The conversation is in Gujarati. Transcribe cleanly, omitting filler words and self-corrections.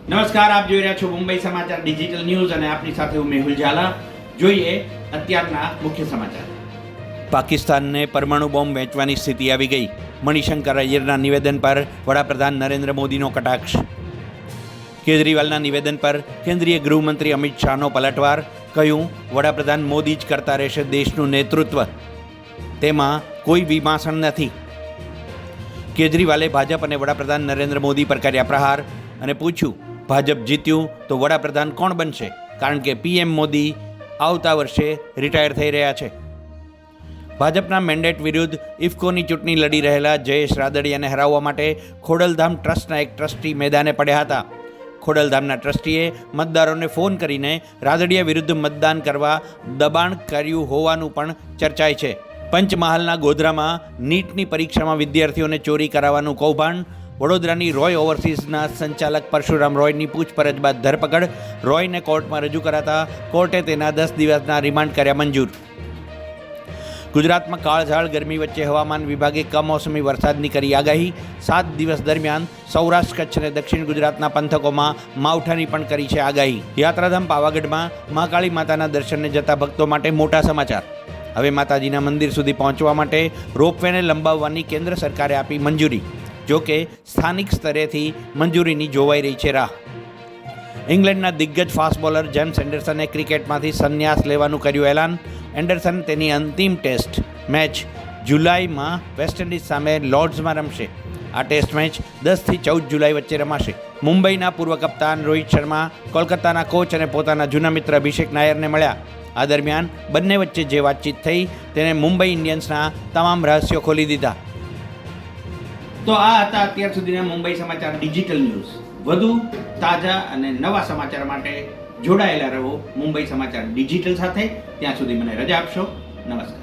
નમસ્કાર, આપ જોઈ રહ્યા છો મુંબઈ સમાચાર ડિજિટલ ન્યૂઝ અને આપની સાથે હું મેહુલ ઝાલા. જોઈએ અત્યારના મુખ્ય સમાચાર. પાકિસ્તાનને પરમાણુ બોમ્બ વેચવાની સ્થિતિ આવી ગઈ. મણિશંકર અય્યરના નિવેદન પર વડાપ્રધાન નરેન્દ્ર મોદીનો કટાક્ષ. કેજરીવાલના નિવેદન પર કેન્દ્રીય ગૃહમંત્રી અમિત શાહનો પલટવાર. કહ્યું, વડાપ્રધાન મોદી જ કરતા રહેશે દેશનું નેતૃત્વ, તેમાં કોઈ વિમાસણ નથી. કેજરીવાલે ભાજપ અને વડાપ્રધાન નરેન્દ્ર મોદી પર કર્યા પ્રહાર અને પૂછ્યું, ભાજપ જીત્યું તો વડાપ્રધાન કોણ બનશે? કારણ કે પીએમ મોદી આવતા વર્ષે રિટાયર થઈ રહ્યા છે. ભાજપના મેન્ડેટ વિરુદ્ધ ઇફકોની ચૂંટણી લડી રહેલા જયેશ રાદડિયાને હરાવવા માટે ખોડલધામ ટ્રસ્ટના એક ટ્રસ્ટી મેદાને પડ્યા હતા. ખોડલધામના ટ્રસ્ટીએ મતદારોને ફોન કરીને રાદડિયા વિરુદ્ધ મતદાન કરવા દબાણ કર્યું હોવાનું પણ ચર્ચાય છે. પંચમહાલના ગોધરામાં નીટની પરીક્ષામાં વિદ્યાર્થીઓને ચોરી કરાવવાનું કૌભાંડ. વડોદરાની રોય ઓવરસીઝના સંચાલક પરશુરામ રોયની પૂછપરછ બાદ ધરપકડ. રોયને કોર્ટમાં રજૂ કરાતા કોર્ટે તેના 10 દિવસના રિમાન્ડ કર્યા મંજૂર. ગુજરાતમાં કાળઝાળ ગરમી વચ્ચે હવામાન વિભાગે કમોસમી વરસાદની કરી આગાહી. 7 દિવસ દરમિયાન સૌરાષ્ટ્ર, કચ્છ અને દક્ષિણ ગુજરાતના પંથકોમાં માવઠાની પણ કરી છે આગાહી. યાત્રાધામ પાવાગઢમાં મહાકાળી માતાના દર્શનને જતા ભક્તો માટે મોટા સમાચાર. હવે માતાજીના મંદિર સુધી પહોંચવા માટે રોપવેને લંબાવવાની કેન્દ્ર સરકારે આપી મંજૂરી. જોકે સ્થાનિક સ્તરેથી મંજૂરીની જોવાઈ રહી છે રાહ. ઇંગ્લેન્ડના દિગ્ગજ ફાસ્ટ બોલર જેમ્સ એન્ડરસને ક્રિકેટમાંથી સંન્યાસ લેવાનું કર્યું એલાન. એન્ડરસન તેની અંતિમ ટેસ્ટ મેચ જુલાઈમાં વેસ્ટ ઇન્ડિઝ સામે લોર્ડ્સમાં રમશે. આ ટેસ્ટ મેચ 10થી 14 જુલાઈ વચ્ચે રમાશે. મુંબઈના પૂર્વ કપ્તાન રોહિત શર્મા કોલકાતાના કોચ અને પોતાના જૂના મિત્ર અભિષેક નાયરને મળ્યા. આ દરમિયાન બંને વચ્ચે જે વાતચીત થઈ તેને મુંબઈ ઇન્ડિયન્સના તમામ રહસ્યો ખોલી દીધા. તો આ હતા અત્યાર સુધીના મુંબઈ સમાચાર ડિજિટલ ન્યૂઝ. વધુ તાજા અને નવા સમાચાર માટે જોડાયેલા રહો મુંબઈ સમાચાર ડિજિટલ સાથે. ત્યાં સુધી મને રજા આપશો. નમસ્કાર.